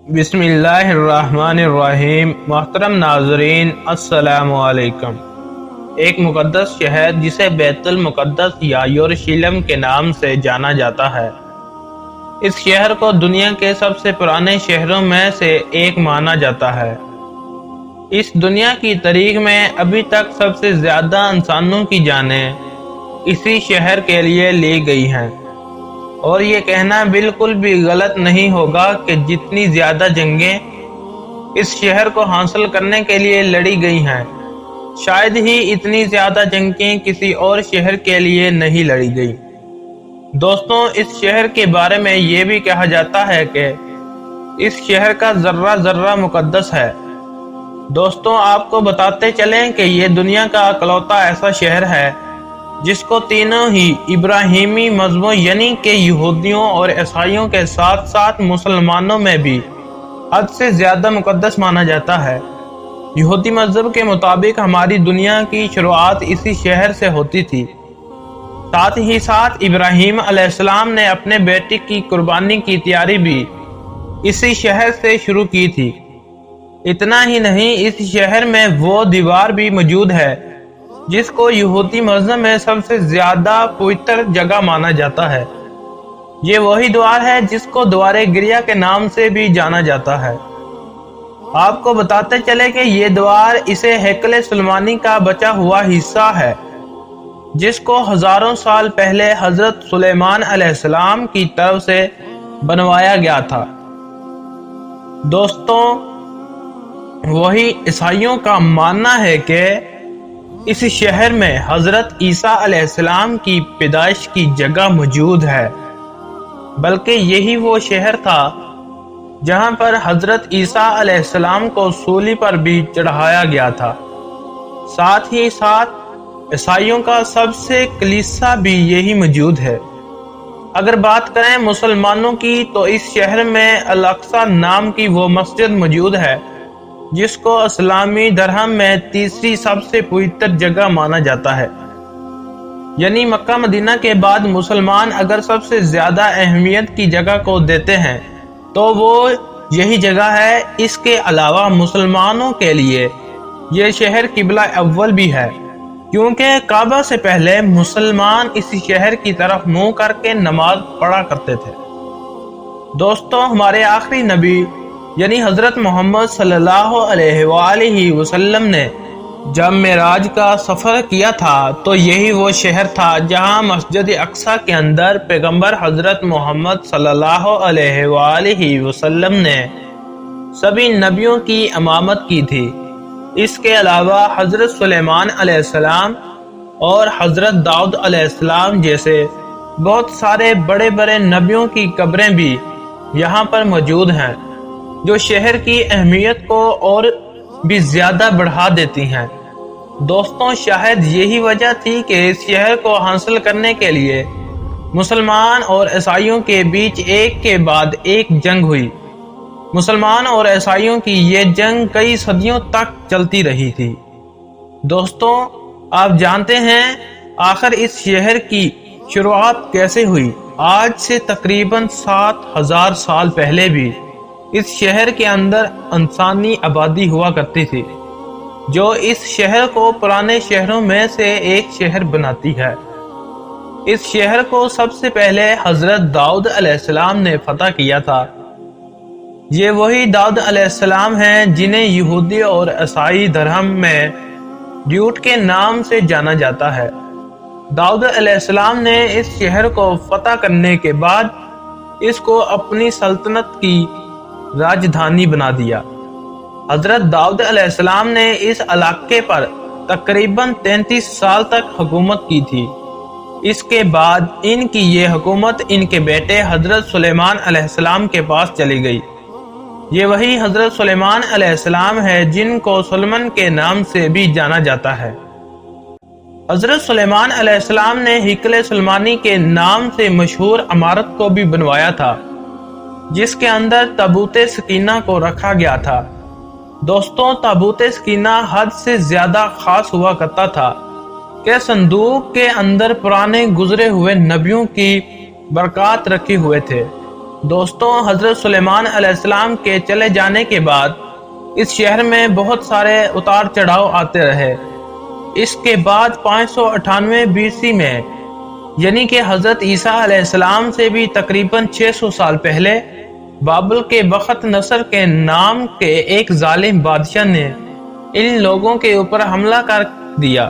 بسم اللہ الرحمن الرحیم۔ محترم ناظرین السلام علیکم۔ ایک مقدس شہر جسے بیت المقدس یا یروشلم کے نام سے جانا جاتا ہے، اس شہر کو دنیا کے سب سے پرانے شہروں میں سے ایک مانا جاتا ہے۔ اس دنیا کی تاریخ میں ابھی تک سب سے زیادہ انسانوں کی جانیں اسی شہر کے لیے لی گئی ہیں، اور یہ کہنا بالکل بھی غلط نہیں ہوگا کہ جتنی زیادہ جنگیں اس شہر کو حاصل کرنے کے لیے لڑی گئی ہیں، شاید ہی اتنی زیادہ جنگیں کسی اور شہر کے لیے نہیں لڑی گئی۔ دوستوں، اس شہر کے بارے میں یہ بھی کہا جاتا ہے کہ اس شہر کا ذرہ ذرہ مقدس ہے۔ دوستوں، آپ کو بتاتے چلیں کہ یہ دنیا کا اکلوتا ایسا شہر ہے جس کو تینوں ہی ابراہیمی مذہبوں یعنی کہ یہودیوں اور عیسائیوں کے ساتھ ساتھ مسلمانوں میں بھی حد سے زیادہ مقدس مانا جاتا ہے۔ یہودی مذہب کے مطابق ہماری دنیا کی شروعات اسی شہر سے ہوتی تھی۔ ساتھ ہی ساتھ ابراہیم علیہ السلام نے اپنے بیٹے کی قربانی کی تیاری بھی اسی شہر سے شروع کی تھی۔ اتنا ہی نہیں، اس شہر میں وہ دیوار بھی موجود ہے جس کو یہودی مذہب میں سب سے زیادہ پوتر جگہ مانا جاتا ہے۔ یہ وہی دیوار ہے جس کو دیوار گریا کے نام سے بھی جانا جاتا ہے۔ آپ کو بتاتے چلے کہ یہ دیوار اسے ہیکل سلیمانی کا بچا ہوا حصہ ہے جس کو ہزاروں سال پہلے حضرت سلیمان علیہ السلام کی طرف سے بنوایا گیا تھا۔ دوستوں، وہی عیسائیوں کا ماننا ہے کہ اس شہر میں حضرت عیسیٰ علیہ السلام کی پیدائش کی جگہ موجود ہے، بلکہ یہی وہ شہر تھا جہاں پر حضرت عیسیٰ علیہ السلام کو سولی پر بھی چڑھایا گیا تھا۔ ساتھ ہی ساتھ عیسائیوں کا سب سے کلیسا بھی یہی موجود ہے۔ اگر بات کریں مسلمانوں کی تو اس شہر میں الاقصی نام کی وہ مسجد موجود ہے جس کو اسلامی درہم میں تیسری سب سے پوتر جگہ مانا جاتا ہے۔ یعنی مکہ مدینہ کے بعد مسلمان اگر سب سے زیادہ اہمیت کی جگہ کو دیتے ہیں تو وہ یہی جگہ ہے۔ اس کے علاوہ مسلمانوں کے لیے یہ شہر قبلہ اول بھی ہے، کیونکہ کعبہ سے پہلے مسلمان اسی شہر کی طرف منہ کر کے نماز پڑھا کرتے تھے۔ دوستوں، ہمارے آخری نبی یعنی حضرت محمد صلی اللہ علیہ وآلہ وسلم نے جب معراج کا سفر کیا تھا تو یہی وہ شہر تھا جہاں مسجد اقصی کے اندر پیغمبر حضرت محمد صلی اللہ علیہ وآلہ وسلم نے سبھی نبیوں کی امامت کی تھی۔ اس کے علاوہ حضرت سلیمان علیہ السلام اور حضرت داؤد علیہ السلام جیسے بہت سارے بڑے بڑے نبیوں کی قبریں بھی یہاں پر موجود ہیں، جو شہر کی اہمیت کو اور بھی زیادہ بڑھا دیتی ہیں۔ دوستوں، شاید یہی وجہ تھی کہ اس شہر کو حاصل کرنے کے لیے مسلمان اور عیسائیوں کے بیچ ایک کے بعد ایک جنگ ہوئی۔ مسلمان اور عیسائیوں کی یہ جنگ کئی صدیوں تک چلتی رہی تھی۔ دوستوں، آپ جانتے ہیں آخر اس شہر کی شروعات کیسے ہوئی؟ آج سے تقریباً 7000 سال پہلے بھی اس شہر کے اندر انسانی آبادی ہوا کرتی تھی، جو اس شہر کو پرانے شہروں میں سے ایک شہر بناتی ہے۔ اس شہر کو سب سے پہلے حضرت داؤد علیہ السلام نے فتح کیا تھا۔ یہ وہی داؤد علیہ السلام ہیں جنہیں یہودی اور عیسائی درہم میں ڈیوٹ کے نام سے جانا جاتا ہے۔ داؤد علیہ السلام نے اس شہر کو فتح کرنے کے بعد اس کو اپنی سلطنت کی راجدھانی بنا دیا۔ حضرت داؤد علیہ السلام نے اس علاقے پر تقریباً 33 سال تک حکومت کی تھی۔ اس کے بعد ان کی یہ حکومت ان کے بیٹے حضرت سلیمان علیہ السلام کے پاس چلی گئی۔ یہ وہی حضرت سلیمان علیہ السلام ہے جن کو سلمان کے نام سے بھی جانا جاتا ہے۔ حضرت سلیمان علیہ السلام نے ہیکل سلیمانی کے نام سے مشہور عمارت کو بھی بنوایا تھا جس کے اندر تابوت سکینہ کو رکھا گیا تھا۔ دوستوں، تابوت سکینہ حد سے زیادہ خاص ہوا کرتا تھا کہ صندوق کے اندر پرانے گزرے ہوئے نبیوں کی برکات رکھے ہوئے تھے۔ دوستوں، حضرت سلیمان علیہ السلام کے چلے جانے کے بعد اس شہر میں بہت سارے اتار چڑھاؤ آتے رہے۔ اس کے بعد 598 BC میں، یعنی کہ حضرت عیسیٰ علیہ السلام سے بھی تقریباً 600 سال پہلے، بابل کے بخت نصر کے نام کے ایک ظالم بادشاہ نے ان لوگوں کے اوپر حملہ کر دیا۔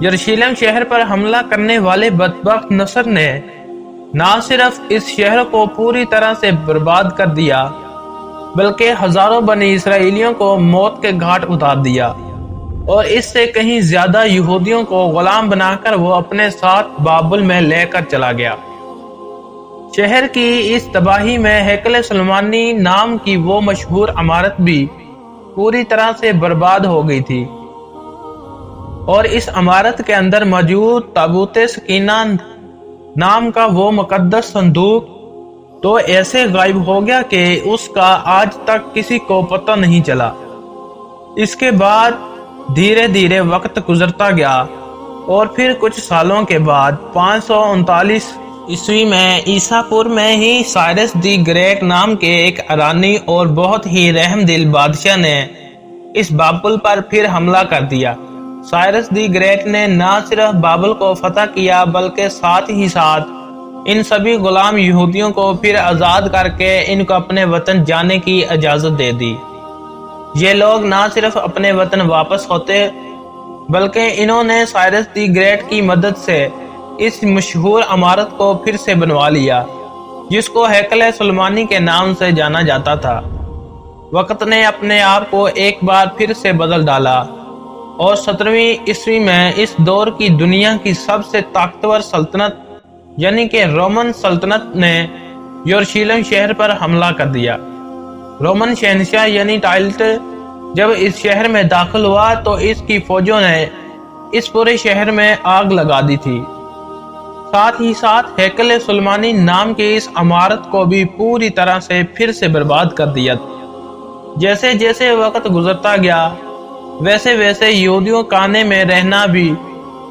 یروشلم شہر پر حملہ کرنے والے بدبخت نصر نے نہ صرف اس شہر کو پوری طرح سے برباد کر دیا، بلکہ ہزاروں بنی اسرائیلیوں کو موت کے گھاٹ اتار دیا، اور اس سے کہیں زیادہ یہودیوں کو غلام بنا کر وہ اپنے ساتھ بابل میں لے کر چلا گیا۔ شہر کی اس تباہی میں ہیکل سلیمانی نام کی وہ مشہور عمارت بھی پوری طرح سے برباد ہو گئی تھی، اور اس عمارت کے اندر موجود تابوت سکینہ نام کا وہ مقدس صندوق تو ایسے غائب ہو گیا کہ اس کا آج تک کسی کو پتہ نہیں چلا۔ اس کے بعد دھیرے دھیرے وقت گزرتا گیا، اور پھر کچھ سالوں کے بعد 539 عیسوی میں عیسیٰ پور میں ہی سائرس دی گریٹ نام کے ایک ایرانی اور بہت ہی رحم دل بادشاہ نے اس بابل پر پھر حملہ کر دیا۔ سائرس دی گریٹ نے نہ صرف بابل کو فتح کیا، بلکہ ساتھ ہی ساتھ ان سبھی غلام یہودیوں کو پھر آزاد کر کے ان کو اپنے وطن جانے کی اجازت دے دی۔ یہ لوگ نہ صرف اپنے وطن واپس ہوتے، بلکہ انہوں نے سائرس دی گریٹ کی مدد سے اس مشہور عمارت کو پھر سے بنوا لیا، جس کو ہیکل سلیمانی کے نام سے جانا جاتا تھا۔ وقت نے اپنے آپ کو ایک بار پھر سے بدل ڈالا، اور 17ویں عیسوی میں اس دور کی دنیا کی سب سے طاقتور سلطنت یعنی کہ رومن سلطنت نے یروشلم شہر پر حملہ کر دیا۔ رومن شہنشاہ یعنی ٹائلٹ جب اس شہر میں داخل ہوا تو اس کی فوجوں نے اس پورے شہر میں آگ لگا دی تھی۔ ساتھ ہی ساتھ ہیکل سلیمانی نام کی اس عمارت کو بھی پوری طرح سے پھر سے برباد کر دیا۔ جیسے جیسے وقت گزرتا گیا، ویسے ویسے یہودیوں کا آنے میں رہنا بھی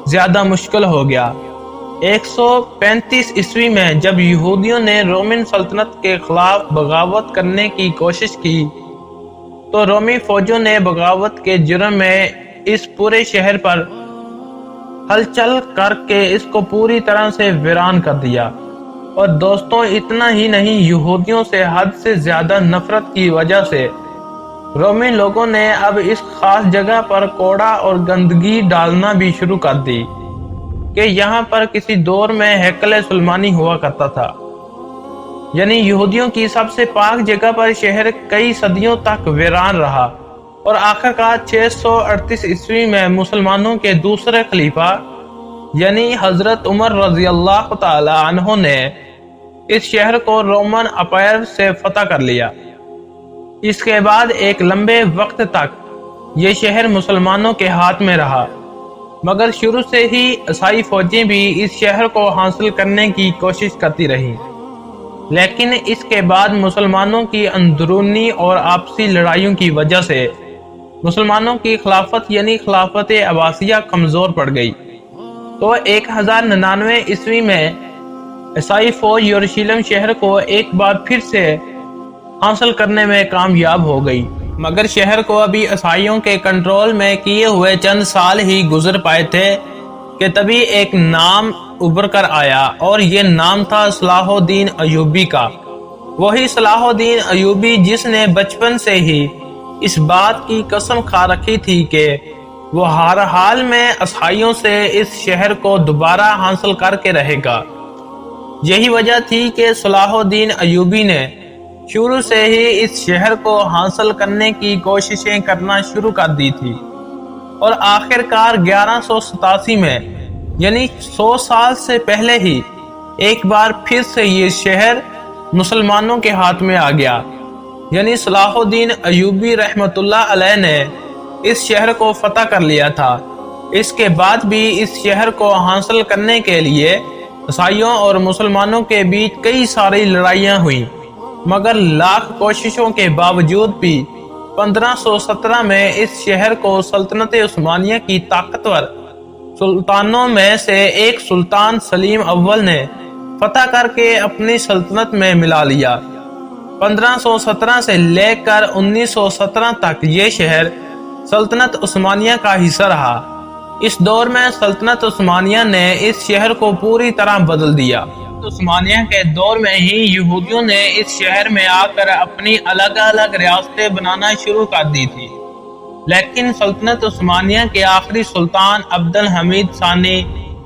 زیادہ مشکل ہو گیا۔ 135 عیسوی میں جب یہودیوں نے رومن سلطنت کے خلاف بغاوت کرنے کی کوشش کی تو رومی فوجوں نے بغاوت کے جرم میں اس پورے شہر پر ہلچل کر کے اس کو پوری طرح سے ویران کر دیا۔ اور دوستوں، اتنا ہی نہیں، یہودیوں سے حد سے زیادہ نفرت کی وجہ سے رومی لوگوں نے اب اس خاص جگہ پر کوڑا اور گندگی ڈالنا بھی شروع کر دی کہ یہاں پر کسی دور میں ہیکل سلیمانی ہوا کرتا تھا، یعنی یہودیوں کی سب سے پاک جگہ پر شہر کئی صدیوں تک ویران رہا، اور آخرکار 638 عیسوی میں مسلمانوں کے دوسرے خلیفہ یعنی حضرت عمر رضی اللہ تعالی عنہ نے اس شہر کو رومن امپائر سے فتح کر لیا۔ اس کے بعد ایک لمبے وقت تک یہ شہر مسلمانوں کے ہاتھ میں رہا، مگر شروع سے ہی عیسائی فوجیں بھی اس شہر کو حاصل کرنے کی کوشش کرتی رہیں، لیکن اس کے بعد مسلمانوں کی اندرونی اور آپسی لڑائیوں کی وجہ سے مسلمانوں کی خلافت یعنی خلافت عباسیہ کمزور پڑ گئی۔ تو 1099 عیسوی میں عیسائی فوج یروشلم شہر کو ایک بار پھر سے حاصل کرنے میں کامیاب ہو گئی، مگر شہر کو ابھی عیسائیوں کے کنٹرول میں کیے ہوئے چند سال ہی گزر پائے تھے کہ تبھی ایک نام ابھر کر آیا، اور یہ نام تھا صلاح الدین ایوبی کا۔ وہی صلاح الدین ایوبی جس نے بچپن سے ہی اس بات کی قسم کھا رکھی تھی کہ وہ ہر حال میں عیسائیوں سے اس شہر کو دوبارہ حاصل کر کے رہے گا۔ یہی وجہ تھی کہ صلاح الدین ایوبی نے شروع سے ہی اس شہر کو حاصل کرنے کی کوششیں کرنا شروع کر دی تھی، اور آخرکار 1187 میں یعنی 100 سال سے پہلے ہی ایک بار پھر سے یہ شہر مسلمانوں کے ہاتھ میں آ گیا، یعنی صلاح الدین ایوبی رحمۃ اللہ علیہ نے اس شہر کو فتح کر لیا تھا۔ اس کے بعد بھی اس شہر کو حاصل کرنے کے لیے عیسائیوں اور مسلمانوں کے بیچ کئی ساری لڑائیاں ہوئیں، مگر لاکھ کوششوں کے باوجود بھی 1517 میں اس شہر کو سلطنت عثمانیہ کی طاقتور سلطانوں میں سے ایک سلطان سلیم اول نے فتح کر کے اپنی سلطنت میں ملا لیا۔ 1517 سے لے کر 1917 تک یہ شہر سلطنت عثمانیہ کا حصہ رہا۔ اس دور میں سلطنت عثمانیہ نے اس شہر کو پوری طرح بدل دیا۔ عثمانیہ کے دور میں ہی یہودیوں نے اس شہر میں آ کر اپنی الگ الگ ریاستیں بنانا شروع کر دی تھی، لیکن سلطنت عثمانیہ کے آخری سلطان عبد الحمید ثانی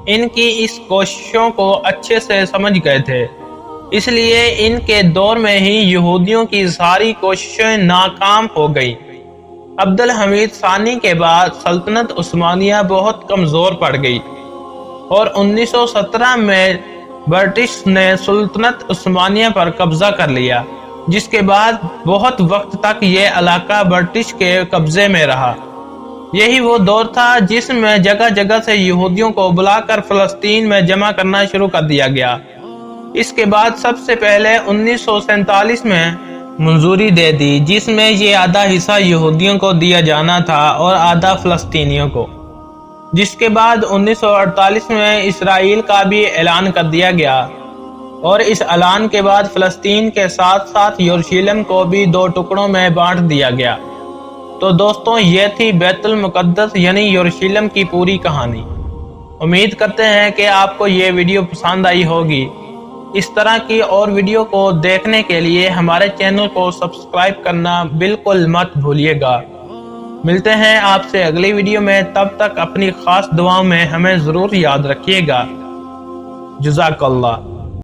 ان کی اس کوششوں کو اچھے سے سمجھ گئے تھے، اس لیے ان کے دور میں ہی یہودیوں کی ساری کوششیں ناکام ہو گئیں۔ عبد الحمید ثانی کے بعد سلطنت عثمانیہ بہت کمزور پڑ گئی اور 1917 میں برٹش نے سلطنت عثمانیہ پر قبضہ کر لیا، جس کے بعد بہت وقت تک یہ علاقہ برٹش کے قبضے میں رہا۔ یہی وہ دور تھا جس میں جگہ جگہ سے یہودیوں کو بلا کر فلسطین میں جمع کرنا شروع کر دیا گیا۔ اس کے بعد سب سے پہلے 1947 میں منظوری دے دی، جس میں یہ آدھا حصہ یہودیوں کو دیا جانا تھا اور آدھا فلسطینیوں کو، جس کے بعد 1948 میں اسرائیل کا بھی اعلان کر دیا گیا، اور اس اعلان کے بعد فلسطین کے ساتھ ساتھ یروشلم کو بھی 2 ٹکڑوں میں بانٹ دیا گیا۔ تو دوستوں، یہ تھی بیت المقدس یعنی یروشلم کی پوری کہانی۔ امید کرتے ہیں کہ آپ کو یہ ویڈیو پسند آئی ہوگی۔ اس طرح کی اور ویڈیو کو دیکھنے کے لیے ہمارے چینل کو سبسکرائب کرنا بالکل مت بھولیے گا۔ ملتے ہیں آپ سے اگلی ویڈیو میں، تب تک اپنی خاص دعاؤں میں ہمیں ضرور یاد رکھیے گا۔ جزاک اللہ۔